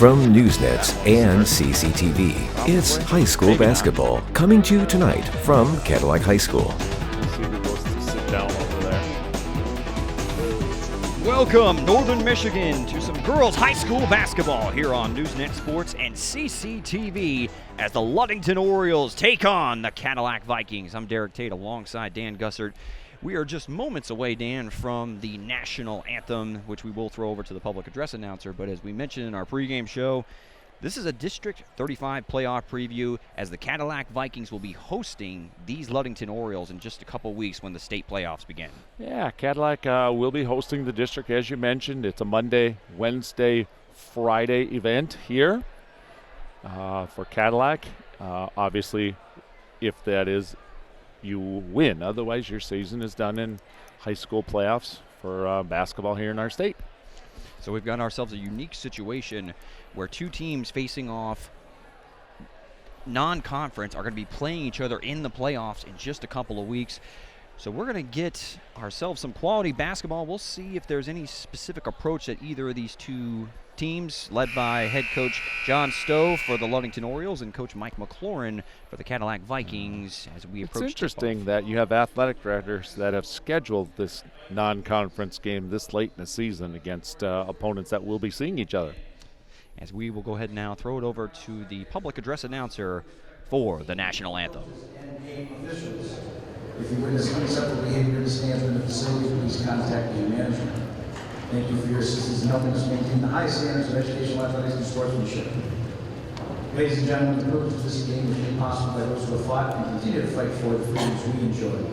From Newsnets and CCTV, it's high school basketball coming to you tonight from Cadillac High School. See who goes to sit down over there. Welcome, Northern Michigan, to some girls' high school basketball here on Newsnet Sports and CCTV as the Ludington Orioles take on the Cadillac Vikings. I'm Derek Tate alongside Dan Gussert. We are just moments away, Dan, from the national anthem, which we will throw over to the public address announcer. But as we mentioned in our pregame show, this is a District 35 playoff preview as the Cadillac Vikings will be hosting these Ludington Orioles in just a couple weeks when the state playoffs begin. Yeah, Cadillac will be hosting the district, as you mentioned. It's a Monday, Wednesday, Friday event here for Cadillac. Obviously, if that is, you win. Otherwise, your season is done in high school playoffs for basketball here in our state. So we've got ourselves a unique situation where two teams facing off non-conference are going to be playing each other in the playoffs in just a couple of weeks. So we're going to get ourselves some quality basketball. We'll see if there's any specific approach that either of these two teams, led by head coach John Stowe for the Ludington Orioles and coach Mike McLaurin for the Cadillac Vikings, as we approach. It's interesting that you have athletic directors that have scheduled this non-conference game this late in the season against opponents that will be seeing each other. As we will go ahead now, throw it over to the public address announcer for the national anthem. If you witness unacceptable behavior in the stands or in the facility, please contact the management. Thank you for your assistance in helping us maintain the highest standards of educational athletics and sportsmanship. Ladies and gentlemen, the privilege of this game is made possible by those who have fought and continue to fight for the freedoms we enjoy.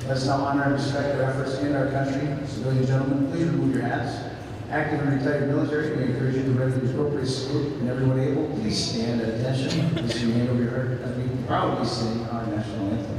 Let us now honor and respect their efforts and our country. Civilian gentlemen, please remove your hats. Active and retired military, we encourage you to render the appropriate salute, and everyone able, please stand at attention. Place your hand over your heart as we proudly sing our national anthem.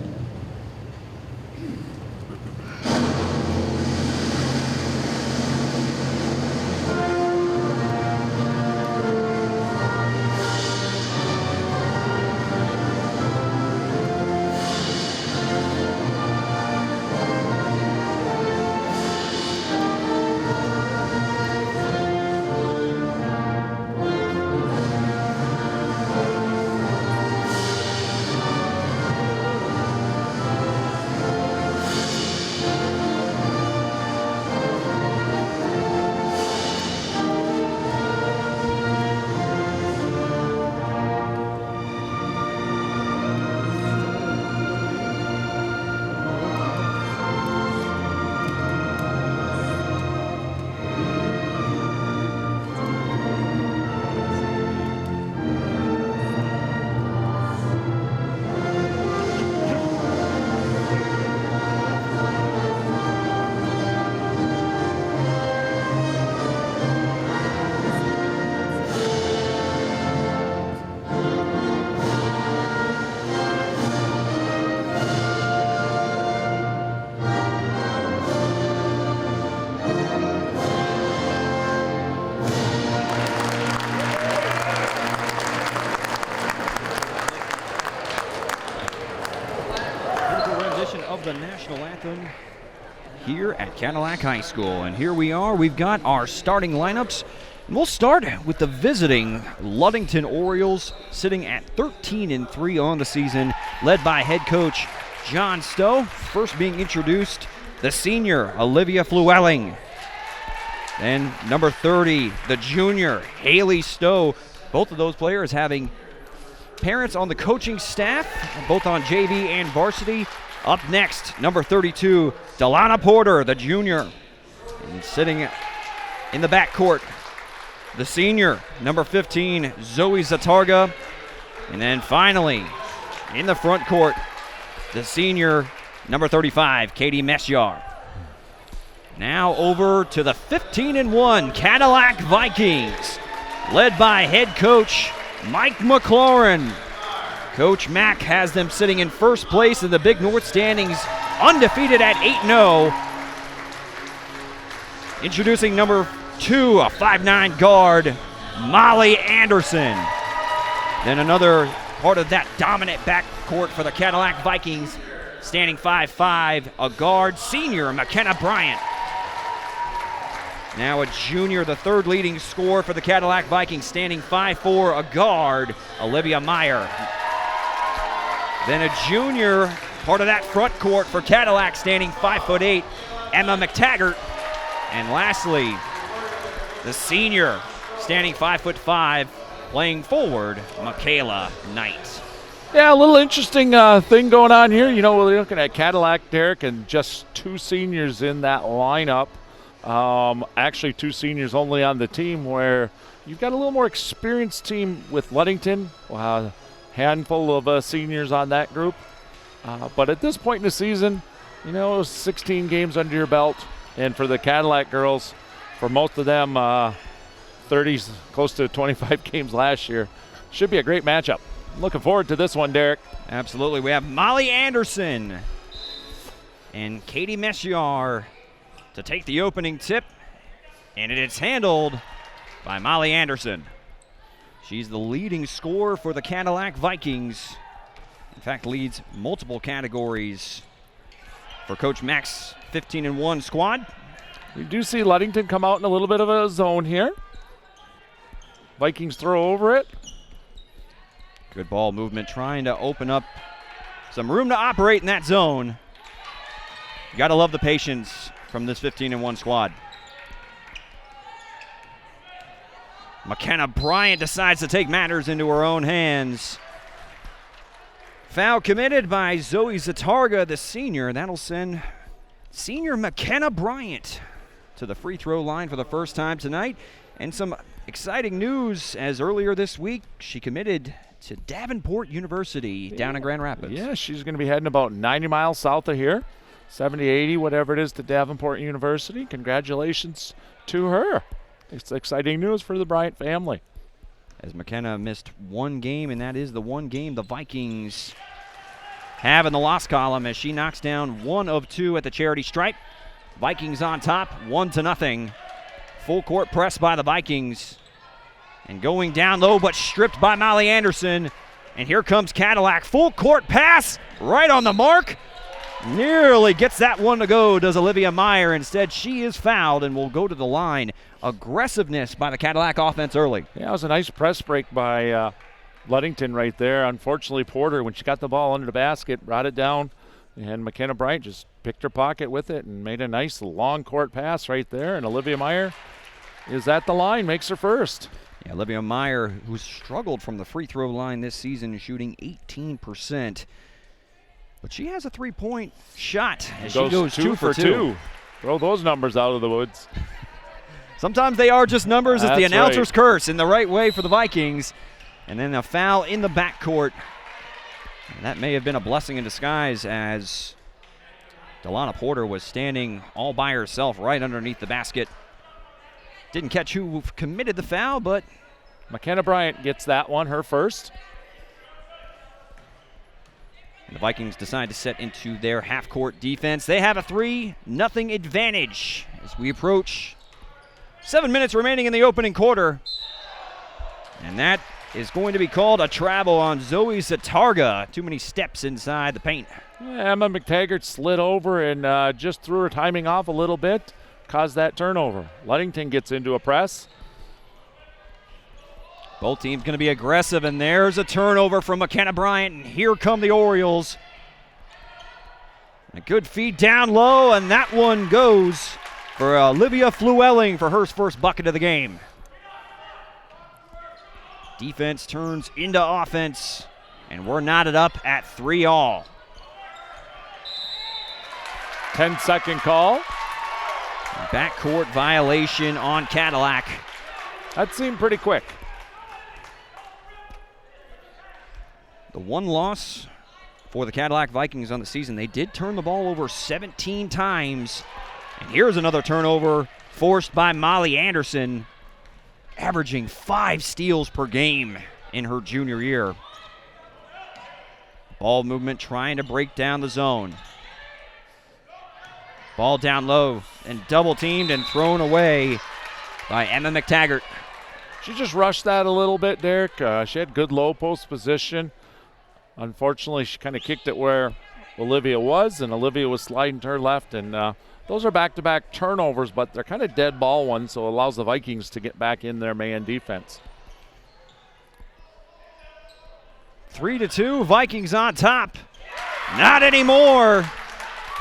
Of the national anthem here at Cadillac High School. And here we are. We've got our starting lineups. And we'll start with the visiting Ludington Orioles, sitting at 13-3 on the season, led by head coach John Stowe. First being introduced, the senior Olivia Flewelling. Then number 30, the junior Haley Stowe. Both of those players having parents on the coaching staff, both on JV and varsity. Up next, number 32, Delana Porter, the junior. And sitting in the backcourt, the senior, number 15, Zoe Zatarga. And then finally, in the front court, the senior, number 35, Katie Mesyar. Now over to the 15-1 Cadillac Vikings, led by head coach Mike McLaurin. Coach Mack has them sitting in first place in the Big North standings, undefeated at 8-0. Introducing number 2, a 5'9" guard, Molly Anderson. Then another part of that dominant backcourt for the Cadillac Vikings, standing 5'5", a guard, senior McKenna Bryant. Now a junior, the third leading scorer for the Cadillac Vikings, standing 5'4", a guard, Olivia Meyer. Then a junior, part of that front court for Cadillac, standing 5'8", Emma McTaggart. And lastly, the senior, standing 5'5", playing forward, Michaela Knight. Yeah, a little interesting thing going on here. You know, we're looking at Cadillac, Derek, and just 2 seniors in that lineup. Actually, 2 seniors only on the team, where you've got a little more experienced team with Ludington. Handful of seniors on that group. But at this point in the season, you know, 16 games under your belt. And for the Cadillac girls, for most of them, 30, close to 25 games last year. Should be a great matchup. Looking forward to this one, Derek. Absolutely. We have Molly Anderson and Katie Messiar to take the opening tip, and it is handled by Molly Anderson. She's the leading scorer for the Cadillac Vikings. In fact, leads multiple categories for Coach Mack's 15-1 squad. We do see Ludington come out in a little bit of a zone here. Vikings throw over it. Good ball movement, trying to open up some room to operate in that zone. You got to love the patience from this 15-1 squad. McKenna Bryant decides to take matters into her own hands. Foul committed by Zoe Zatarga, the senior. That'll send senior McKenna Bryant to the free throw line for the first time tonight. And some exciting news, as earlier this week she committed to Davenport University down in Grand Rapids. Yeah, she's going to be heading about 90 miles south of here, 70, 80, whatever it is, to Davenport University. Congratulations to her. It's exciting news for the Bryant family. As McKenna missed 1 game, and that is the 1 game the Vikings have in the loss column, as she knocks down 1 of 2 at the charity stripe. Vikings on top, 1-0. Full court press by the Vikings. And going down low, but stripped by Molly Anderson. And here comes Cadillac. Full court pass, right on the mark. Nearly gets that one to go, does Olivia Meyer. Instead, she is fouled and will go to the line. Aggressiveness by the Cadillac offense early. Yeah, it was a nice press break by Ludington right there. Unfortunately, Porter, when she got the ball under the basket, brought it down. And McKenna Bryant just picked her pocket with it and made a nice long court pass right there. And Olivia Meyer is at the line, makes her first. Yeah, Olivia Meyer, who's struggled from the free throw line this season, shooting 18%. But she has a 3-point shot as she goes 2 for 2. Throw those numbers out of the woods. Sometimes they are just numbers. It's the That's announcer's right. curse in the right way for the Vikings. And then a foul in the backcourt. And that may have been a blessing in disguise, as Delana Porter was standing all by herself right underneath the basket. Didn't catch who committed the foul, but McKenna Bryant gets that one, her first. and the Vikings decide to set into their half-court defense. They have a 3-0 advantage as we approach 7 minutes remaining in the opening quarter. And that is going to be called a travel on Zoe Zatarga. Too many steps inside the paint. Yeah, Emma McTaggart slid over and just threw her timing off a little bit, caused that turnover. Ludington gets into a press. Both teams going to be aggressive, and there's a turnover from McKenna Bryant, and here come the Orioles. A good feed down low, and that one goes for Olivia Flewelling for her first bucket of the game. Defense turns into offense, and we're knotted up at 3-all. 10-second call. Backcourt violation on Cadillac. That seemed pretty quick. The one loss for the Cadillac Vikings on the season, they did turn the ball over 17 times. And here's another turnover forced by Molly Anderson, averaging 5 steals per game in her junior year. Ball movement trying to break down the zone. Ball down low and double teamed and thrown away by Emma McTaggart. She just rushed that a little bit, Derek. She had good low post position. Unfortunately, she kind of kicked it where Olivia was, and Olivia was sliding to her left and Those are back-to-back turnovers, but they're kind of dead ball ones, so it allows the Vikings to get back in their man defense. 3-2, Vikings on top. Not anymore.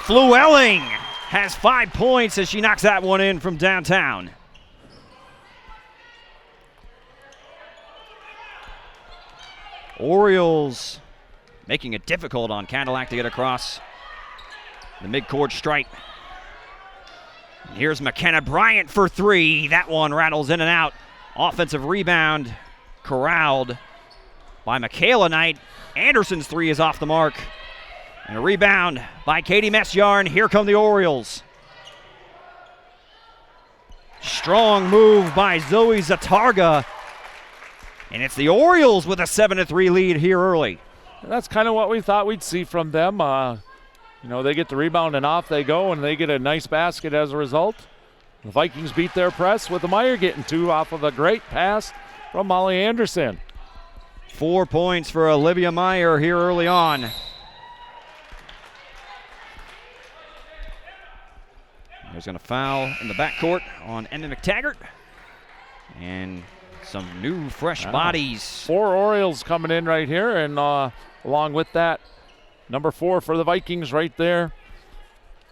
Flewelling has 5 points as she knocks that one in from downtown. Orioles making it difficult on Cadillac to get across the midcourt stripe. And here's McKenna Bryant for 3. That one rattles in and out. Offensive rebound corralled by Michaela Knight. Anderson's 3 is off the mark. And a rebound by Katie Messiar, and here come the Orioles. Strong move by Zoe Zatarga. And it's the Orioles with a 7-3 lead here early. That's kind of what we thought we'd see from them. They get the rebound and off they go, and they get a nice basket as a result. The Vikings beat their press with the Meyer getting 2 off of a great pass from Molly Anderson. 4 points for Olivia Meyer here early on. There's going to foul in the backcourt on Emma McTaggart. And some new fresh bodies. 4 Orioles coming in right here, and along with that, number 4 for the Vikings right there.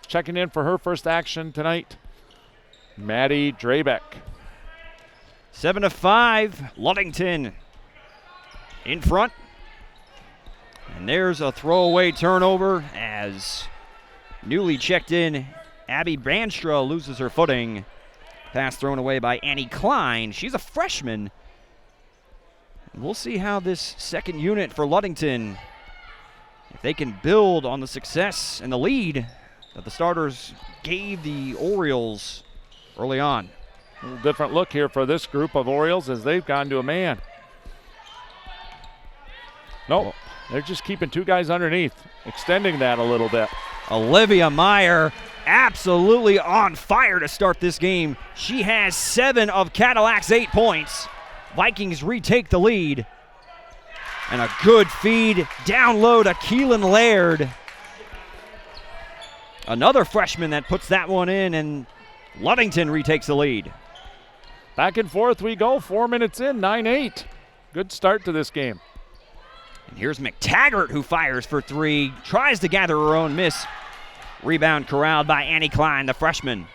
Checking in for her first action tonight, Maddie Drabeck. 7-5, Ludington in front. And there's a throwaway turnover as newly checked in Abby Banstra loses her footing. Pass thrown away by Annie Klein. She's a freshman. We'll see how this second unit for Ludington, if they can build on the success and the lead that the starters gave the Orioles early on. A little different look here for this group of Orioles as they've gone to a man. Nope, they're just keeping 2 guys underneath, extending that a little bit. Olivia Meyer absolutely on fire to start this game. She has 7 of Cadillac's 8 points. Vikings retake the lead. And a good feed down low to Keelan Laird. Another freshman that puts that one in, and Ludington retakes the lead. Back and forth we go, 4 minutes in, 9-8. Good start to this game. And here's McTaggart, who fires for 3, tries to gather her own miss. Rebound corralled by Annie Klein, the freshman.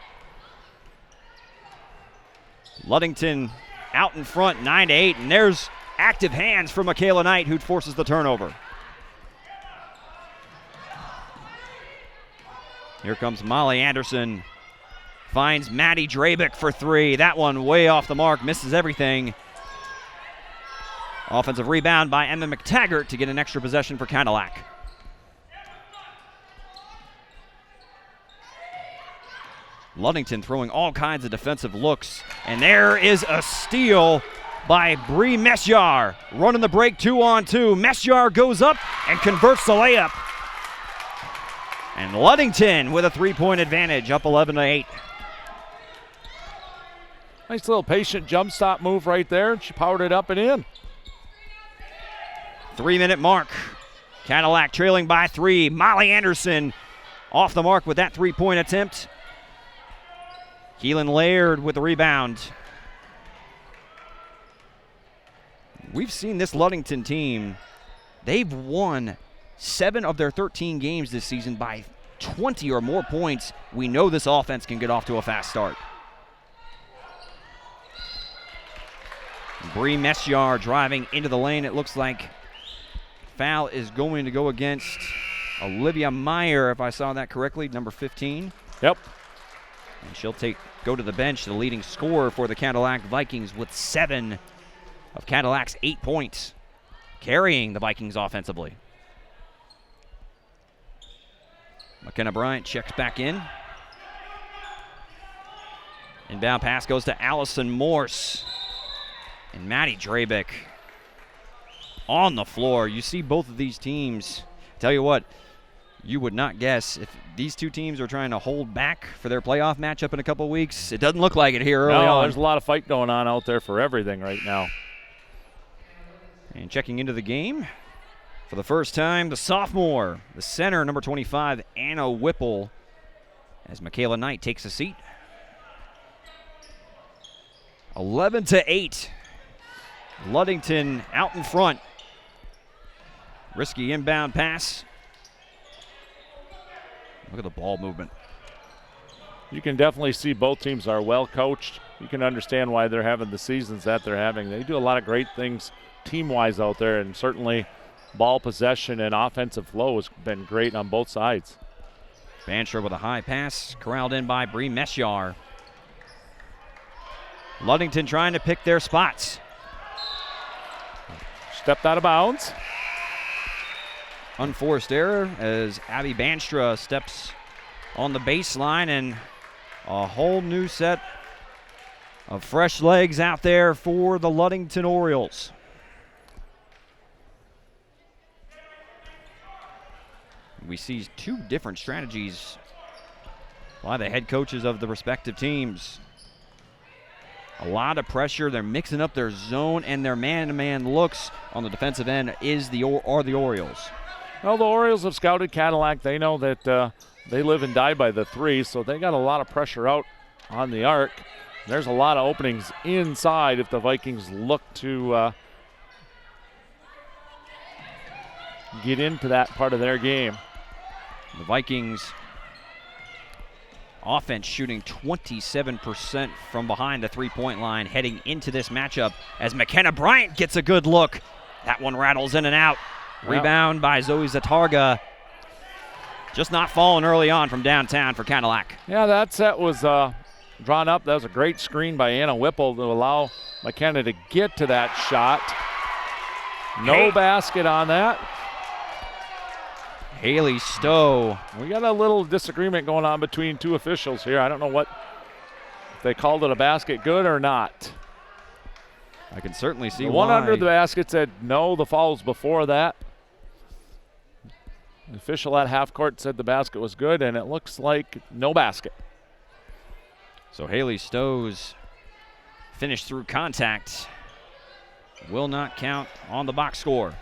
Ludington out in front, 9-8, and there's active hands from Michaela Knight, who forces the turnover. Here comes Molly Anderson. Finds Maddie Drabeck for 3. That one way off the mark, misses everything. Offensive rebound by Emma McTaggart to get an extra possession for Cadillac. Ludington throwing all kinds of defensive looks. And there is a steal by Bree Messiar. Running the break 2-on-2. Messiar goes up and converts the layup. And Ludington with a 3-point advantage, up 11-8. Nice little patient jump stop move right there. She powered it up and in. 3-minute mark. Cadillac trailing by 3. Molly Anderson off the mark with that 3-point attempt. Keelan Laird with the rebound. We've seen this Ludington team. They've won 7 of their 13 games this season by 20 or more points. We know this offense can get off to a fast start. Bree Messiar driving into the lane. It looks like foul is going to go against Olivia Meyer, if I saw that correctly, number 15. Yep. And she'll go to the bench, the leading scorer for the Cadillac Vikings with 7 of Cadillac's 8 points, carrying the Vikings offensively. McKenna Bryant checks back in. Inbound pass goes to Allison Morse. And Maddie Drabeck on the floor. You see both of these teams. Tell you what, you would not guess if these two teams are trying to hold back for their playoff matchup in a couple weeks. It doesn't look like it here early on. There's a lot of fight going on out there for everything right now. And checking into the game for the first time, the sophomore, the center, number 25, Anna Whipple. as Michaela Knight takes a seat. 11-8. Ludington out in front. Risky inbound pass. Look at the ball movement. You can definitely see both teams are well coached. You can understand why they're having the seasons that they're having. They do a lot of great things team-wise out there, and certainly ball possession and offensive flow has been great on both sides. Bancher with a high pass, corralled in by Bree Mesyar. Ludington trying to pick their spots. Stepped out of bounds. Unforced error as Abby Banstra steps on the baseline, and a whole new set of fresh legs out there for the Ludington Orioles. We see two different strategies by the head coaches of the respective teams. A lot of pressure. They're mixing up their zone and their man-to-man looks on the defensive end are the Orioles. Well, the Orioles have scouted Cadillac. They know that they live and die by the three, so they got a lot of pressure out on the arc. There's a lot of openings inside if the Vikings look to get into that part of their game. The Vikings offense shooting 27% from behind the three-point line heading into this matchup as McKenna Bryant gets a good look. That one rattles in and out. Rebound by Zoe Zatarga. Just not falling early on from downtown for Cadillac. Yeah, that set was drawn up. That was a great screen by Anna Whipple to allow McKenna to get to that shot. No basket on that. Haley Stowe. We got a little disagreement going on between two officials here. I don't know if they called it a basket good or not. I can certainly see the why. one under the basket said no, the foul was before that. The official at half court said the basket was good, and it looks like no basket. So Haley Stowe's finish through contact will not count on the box score.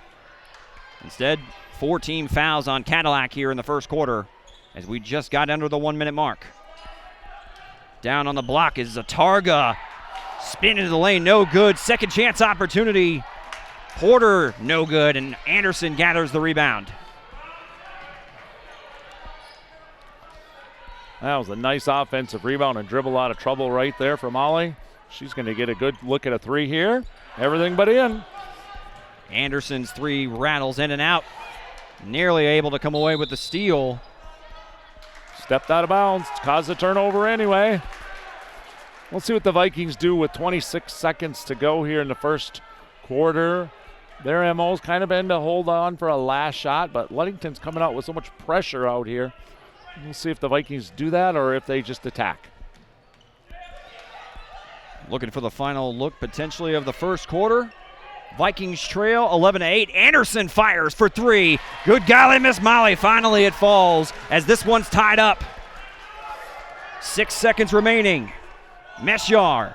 Instead, 4 team fouls on Cadillac here in the first quarter as we just got under the 1 minute mark. Down on the block is Zatarga. Spin into the lane, no good. Second chance opportunity. Porter, no good, and Anderson gathers the rebound. That was a nice offensive rebound and dribble out of trouble right there for Molly. She's going to get a good look at a three here. Everything but in. Anderson's three rattles in and out. Nearly able to come away with the steal. Stepped out of bounds, caused a turnover anyway. We'll see what the Vikings do with 26 seconds to go here in the first quarter. Their MO's kind of been to hold on for a last shot, but Ludington's coming out with so much pressure out here. We'll see if the Vikings do that or if they just attack. Looking for the final look potentially of the first quarter. Vikings trail 11-8. Anderson fires for three. Good golly, Miss Molly. Finally it falls as this one's tied up. 6 seconds remaining. Mesyar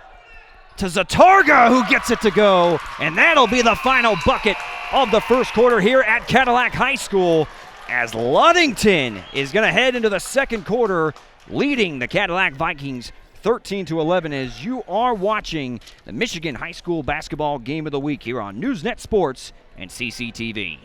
to Zatarga, who gets it to go. And that'll be the final bucket of the first quarter here at Cadillac High School, as Ludington is going to head into the second quarter leading the Cadillac Vikings 13-11 as you are watching the Michigan High School Basketball Game of the Week here on NewsNet Sports and CCTV.